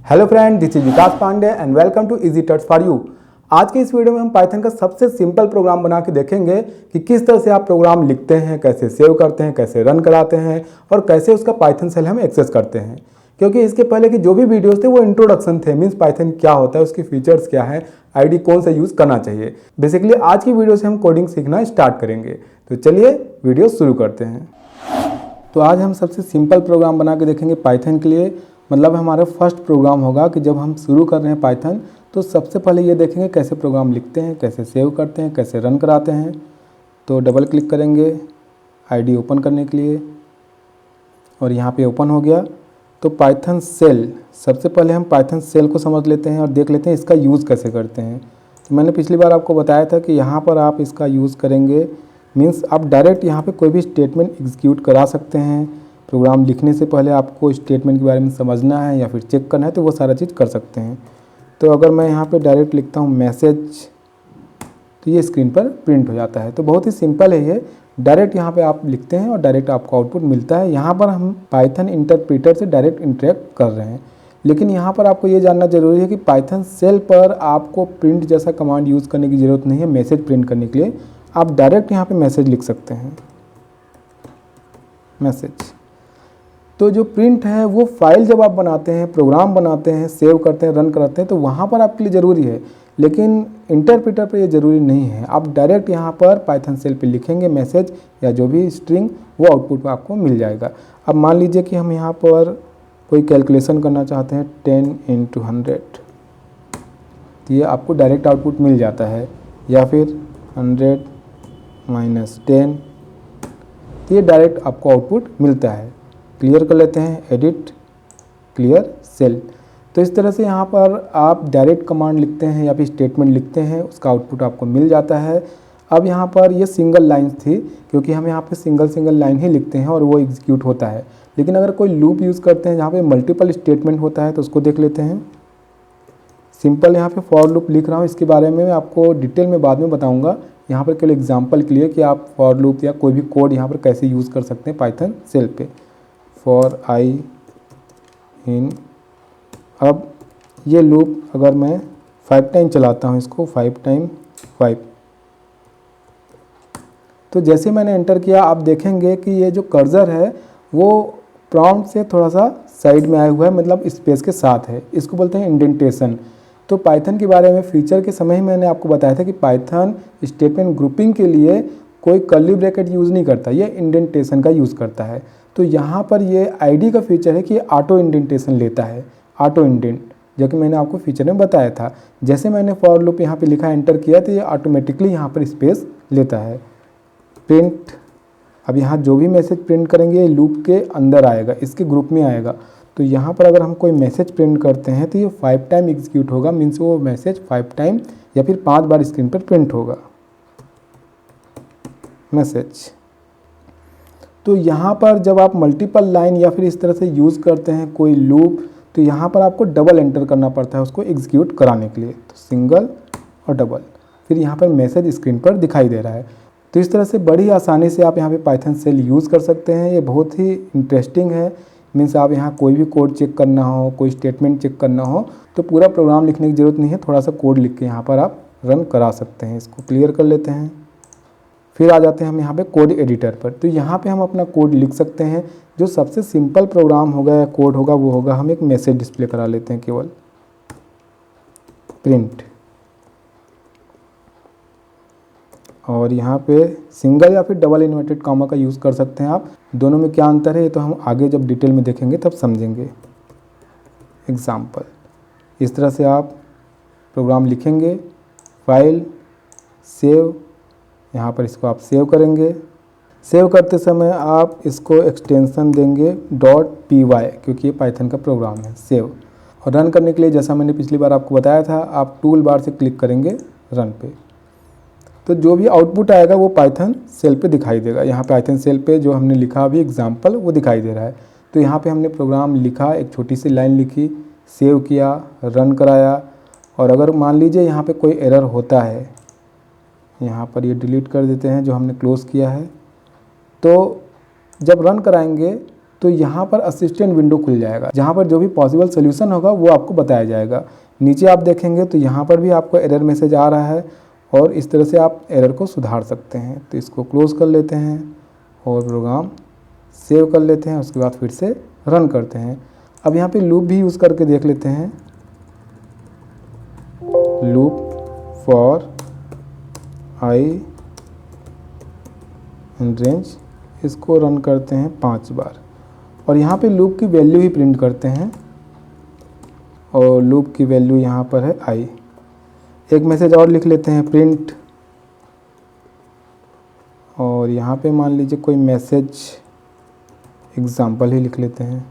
Hello friend, this is Vikas Pandey and welcome to easy touch for you. आज के इस video में हम पाइथन का सबसे सिंपल प्रोग्राम बना के देखेंगे कि किस तरह से आप प्रोग्राम लिखते हैं, कैसे सेव करते हैं, कैसे रन कराते हैं और कैसे उसका पाइथन सेल हम एक्सेस करते हैं। क्योंकि इसके पहले की जो भी वीडियोस थे वो इंट्रोडक्शन थे, मीन्स पाइथन क्या होता है, उसकी फीचर्स क्या है, आईडी कौन सा यूज़ करना चाहिए। बेसिकली आज की वीडियो से हम कोडिंग सीखना स्टार्ट करेंगे। तो चलिए वीडियो शुरू करते हैं। तो आज हम सबसे सिंपल प्रोग्राम बना के देखेंगे पाइथन के लिए। मतलब हमारा फर्स्ट प्रोग्राम होगा कि जब हम शुरू कर रहे हैं पाइथन तो सबसे पहले ये देखेंगे कैसे प्रोग्राम लिखते हैं, कैसे सेव करते हैं, कैसे रन कराते हैं। तो डबल क्लिक करेंगे आईडी ओपन करने के लिए और यहाँ पे ओपन हो गया। तो पाइथन सेल, सबसे पहले हम पाइथन सेल को समझ लेते हैं और देख लेते हैं इसका यूज़ कैसे करते हैं। तो मैंने पिछली बार आपको बताया था कि यहाँ पर आप इसका यूज़ करेंगे, मीन्स आप डायरेक्ट यहाँ पे कोई भी स्टेटमेंट एग्जीक्यूट करा सकते हैं। प्रोग्राम लिखने से पहले आपको स्टेटमेंट के बारे में समझना है या फिर चेक करना है तो वो सारा चीज़ कर सकते हैं। तो अगर मैं यहाँ पे डायरेक्ट लिखता हूँ मैसेज तो ये स्क्रीन पर प्रिंट हो जाता है। तो बहुत ही सिंपल है ये, डायरेक्ट यहाँ पे आप लिखते हैं और डायरेक्ट आपको आउटपुट मिलता है। यहाँ पर हम पाइथन इंटरप्रेटर से डायरेक्ट इंटरेक्ट कर रहे हैं। लेकिन यहाँ पर आपको ये जानना जरूरी है कि पाइथन सेल पर आपको प्रिंट जैसा कमांड यूज़ करने की ज़रूरत नहीं है। मैसेज प्रिंट करने के लिए आप डायरेक्ट यहाँ पे मैसेज लिख सकते हैं, मैसेज। तो जो प्रिंट है वो फाइल जब आप बनाते हैं, प्रोग्राम बनाते हैं, सेव करते हैं, रन कराते हैं तो वहाँ पर आपके लिए ज़रूरी है। लेकिन इंटरप्रेटर पर ये ज़रूरी नहीं है। आप डायरेक्ट यहाँ पर पाइथन सेल पे लिखेंगे मैसेज या जो भी स्ट्रिंग, वो आउटपुट में आपको मिल जाएगा। अब मान लीजिए कि हम यहाँ पर कोई कैलकुलेशन करना चाहते हैं 10 × 100, तो ये आपको डायरेक्ट आउटपुट मिल जाता है। या फिर 100 - 10, तो ये डायरेक्ट आपको आउटपुट मिलता है। क्लियर कर लेते हैं, एडिट क्लियर सेल। तो इस तरह से यहाँ पर आप डायरेक्ट कमांड लिखते हैं या फिर स्टेटमेंट लिखते हैं, उसका आउटपुट आपको मिल जाता है। अब यहाँ पर ये सिंगल लाइन थी क्योंकि हम यहाँ पे सिंगल लाइन ही लिखते हैं और वो एग्जीक्यूट होता है। लेकिन अगर कोई लूप यूज़ करते हैं जहाँ पे मल्टीपल स्टेटमेंट होता है तो उसको देख लेते हैं। सिंपल यहाँ पे फॉर लूप लिख रहा हूँ, इसके बारे में मैं आपको डिटेल में बाद में बताऊँगा। यहाँ पर केवल एग्जाम्पल के लिए कि आप फॉर लूप या कोई भी कोड यहाँ पर कैसे यूज़ कर सकते हैं पाइथन सेल पे। फॉर आई इन, अब ये लूप अगर मैं 5 टाइम चलाता हूँ इसको, 5 × 5, तो जैसे मैंने एंटर किया आप देखेंगे कि ये जो कर्सर है वो प्रॉम्प्ट से थोड़ा सा साइड में आया हुआ है, मतलब स्पेस के साथ है। इसको बोलते हैं इंडेंटेशन। तो पाइथन के बारे में फीचर के समय ही मैंने आपको बताया था कि पाइथन स्टेटमेंट ग्रुपिंग के लिए कोई कर्ली ब्रैकेट यूज़ नहीं करता, ये इंडेंटेशन का यूज़ करता है। तो यहाँ पर ये आईडी का फीचर है कि ये ऑटो इंडेंटेशन लेता है, ऑटो इंडेंट, जो कि मैंने आपको फीचर में बताया था। जैसे मैंने फॉर लूप यहाँ पे लिखा, एंटर किया, तो ये ऑटोमेटिकली यहाँ पर स्पेस लेता है। प्रिंट, अब यहाँ जो भी मैसेज प्रिंट करेंगे ये लूप के अंदर आएगा, इसके ग्रुप में आएगा। तो यहाँ पर अगर हम कोई मैसेज प्रिंट करते हैं तो ये 5 टाइम एग्जीक्यूट होगा, मीन्स वो मैसेज 5 टाइम या फिर 5 बार स्क्रीन पर प्रिंट होगा मैसेज। तो यहाँ पर जब आप मल्टीपल लाइन या फिर इस तरह से यूज़ करते हैं कोई लूप, तो यहाँ पर आपको डबल एंटर करना पड़ता है उसको एग्जीक्यूट कराने के लिए। तो सिंगल और डबल, फिर यहाँ पर मैसेज स्क्रीन पर दिखाई दे रहा है। तो इस तरह से बड़ी आसानी से आप यहाँ पे पाइथन सेल यूज़ कर सकते हैं। ये बहुत ही इंटरेस्टिंग है। मीन्स आप यहाँ कोई भी कोड चेक करना हो, कोई स्टेटमेंट चेक करना हो तो पूरा प्रोग्राम लिखने की ज़रूरत नहीं है, थोड़ा सा कोड लिख के यहाँ पर आप रन करा सकते हैं। इसको क्लियर कर लेते हैं। फिर आ जाते हैं हम यहाँ पे कोड एडिटर पर। तो यहाँ पे हम अपना कोड लिख सकते हैं। जो सबसे सिंपल प्रोग्राम होगा या कोड होगा वो होगा, हम एक मैसेज डिस्प्ले करा लेते हैं, केवल प्रिंट, और यहाँ पे सिंगल या फिर डबल इन्वर्टेड कॉमा का यूज़ कर सकते हैं आप। दोनों में क्या अंतर है ये तो हम आगे जब डिटेल में देखेंगे तब समझेंगे। एग्जाम्पल, इस तरह से आप प्रोग्राम लिखेंगे, फाइल, सेव, यहाँ पर इसको आप सेव करेंगे। सेव करते समय आप इसको एक्सटेंशन देंगे .py, क्योंकि ये पाइथन का प्रोग्राम है। सेव और रन करने के लिए जैसा मैंने पिछली बार आपको बताया था, आप टूल बार से क्लिक करेंगे रन पे, तो जो भी आउटपुट आएगा वो पाइथन सेल पे दिखाई देगा। यहाँ पाइथन सेल पे जो हमने लिखा अभी एग्जाम्पल वो दिखाई दे रहा है। तो यहाँ पे हमने प्रोग्राम लिखा, एक छोटी सी लाइन लिखी, सेव किया, रन कराया। और अगर मान लीजिए यहाँ पे कोई एरर होता है, यहाँ पर ये डिलीट कर देते हैं जो हमने क्लोज़ किया है। तो जब रन कराएंगे तो यहाँ पर असिस्टेंट विंडो खुल जाएगा, जहाँ पर जो भी पॉसिबल सोल्यूशन होगा वो आपको बताया जाएगा। नीचे आप देखेंगे तो यहाँ पर भी आपको एरर मैसेज आ रहा है और इस तरह से आप एरर को सुधार सकते हैं। तो इसको क्लोज कर लेते हैं और प्रोग्राम सेव कर लेते हैं, उसके बाद फिर से रन करते हैं। अब यहाँ पे लूप भी यूज़ करके देख लेते हैं, loop for I in range, इसको रन करते हैं 5 बार और यहाँ पे लूप की वैल्यू ही प्रिंट करते हैं और लूप की वैल्यू यहाँ पर है आई। एक मैसेज और लिख लेते हैं, प्रिंट, और यहाँ पे मान लीजिए कोई मैसेज एग्जाम्पल ही लिख लेते हैं।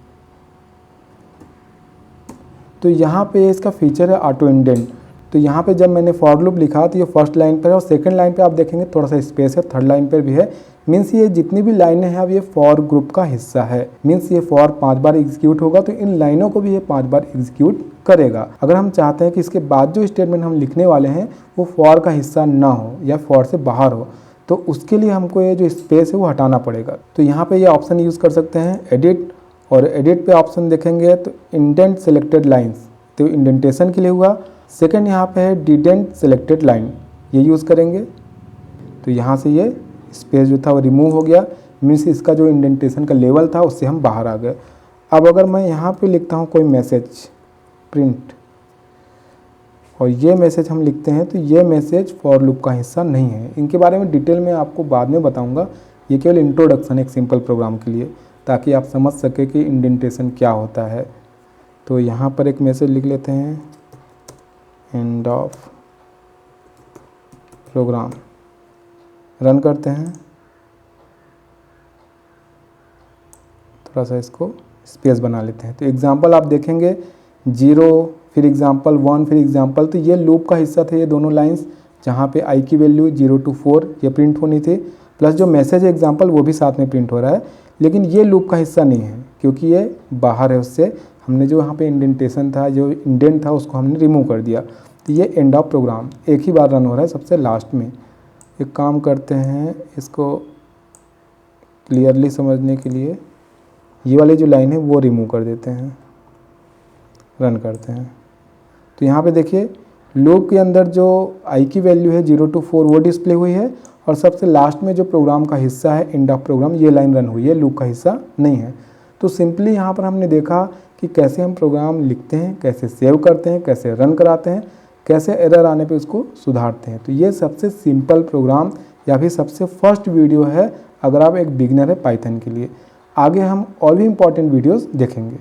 तो यहाँ पे इसका फीचर है ऑटो इंडेंट। तो यहाँ पे जब मैंने फॉर लूप लिखा तो ये फर्स्ट लाइन पर है और सेकंड लाइन पे आप देखेंगे थोड़ा सा स्पेस है, थर्ड लाइन पर भी है। मीन्स ये जितनी भी लाइनें हैं अब ये फॉर ग्रुप का हिस्सा है। मीन्स ये फॉर 5 बार एग्जीक्यूट होगा तो इन लाइनों को भी ये 5 बार एग्जीक्यूट करेगा। अगर हम चाहते हैं कि इसके बाद जो स्टेटमेंट हम लिखने वाले हैं वो फॉर का हिस्सा ना हो या फॉर से बाहर हो, तो उसके लिए हमको ये जो स्पेस है वो हटाना पड़ेगा। तो यहाँ पे ये ऑप्शन यूज़ कर सकते हैं एडिट, और एडिट पे ऑप्शन देखेंगे तो इंडेंट सेलेक्टेड लाइन्स, तो इंडेंटेशन के लिए हुआ। सेकंड यहाँ पे है डिडेंट सेलेक्टेड लाइन, ये यूज़ करेंगे तो यहाँ से ये स्पेस जो था वो रिमूव हो गया। मीन्स इसका जो इंडेंटेशन का लेवल था उससे हम बाहर आ गए। अब अगर मैं यहाँ पे लिखता हूँ कोई मैसेज प्रिंट और ये मैसेज हम लिखते हैं तो ये मैसेज फॉर लूप का हिस्सा नहीं है। इनके बारे में डिटेल में आपको बाद में बताऊंगा, ये केवल इंट्रोडक्शन है एक सिंपल प्रोग्राम के लिए, ताकि आप समझ सके कि इंडेंटेशन क्या होता है। तो यहाँ पर एक मैसेज लिख लेते हैं, एंड ऑफ प्रोग्राम, रन करते हैं। थोड़ा सा इसको स्पेस बना लेते हैं। तो एग्जाम्पल आप देखेंगे 0 फिर एग्जाम्पल 1 फिर एग्जाम्पल, तो ये लूप का हिस्सा थे ये दोनों लाइंस, जहाँ पे आई की वैल्यू 0 to 4 ये प्रिंट होनी थी, प्लस जो मैसेज है एग्जाम्पल वो भी साथ में प्रिंट हो रहा है। लेकिन ये लूप का हिस्सा नहीं है क्योंकि ये बाहर है, उससे हमने जो यहाँ पे इंडेंटेशन था, जो इंडेंट था, उसको हमने रिमूव कर दिया। तो ये एंड ऑफ प्रोग्राम एक ही बार रन हो रहा है सबसे लास्ट में। एक काम करते हैं, इसको क्लियरली समझने के लिए ये वाली जो लाइन है वो रिमूव कर देते हैं, रन करते हैं। तो यहाँ पे देखिए लूप के अंदर जो आई की वैल्यू है 0 to 4 वो डिस्प्ले हुई है और सबसे लास्ट में जो प्रोग्राम का हिस्सा है एंड ऑफ प्रोग्राम, ये लाइन रन हुई है, लूप का हिस्सा नहीं है। तो सिंपली यहाँ पर हमने देखा कि कैसे हम प्रोग्राम लिखते हैं, कैसे सेव करते हैं, कैसे रन कराते हैं, कैसे एरर आने पे उसको सुधारते हैं। तो ये सबसे सिंपल प्रोग्राम या फिर सबसे फर्स्ट वीडियो है अगर आप एक बिगिनर है पाइथन के लिए। आगे हम और भी इम्पॉर्टेंट वीडियोस देखेंगे।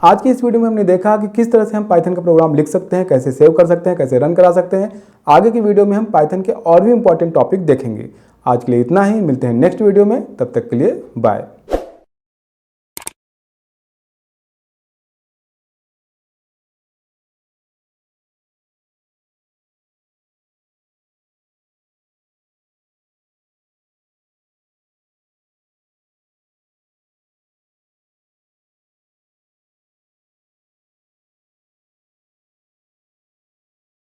आज की इस वीडियो में हमने देखा कि किस तरह से हम पाइथन का प्रोग्राम लिख सकते हैं, कैसे सेव कर सकते हैं, कैसे रन करा सकते हैं। आगे की वीडियो में हम पाइथन के और भी इम्पॉर्टेंट टॉपिक देखेंगे। आज के लिए इतना ही, मिलते हैं नेक्स्ट वीडियो में, तब तक के लिए बाय।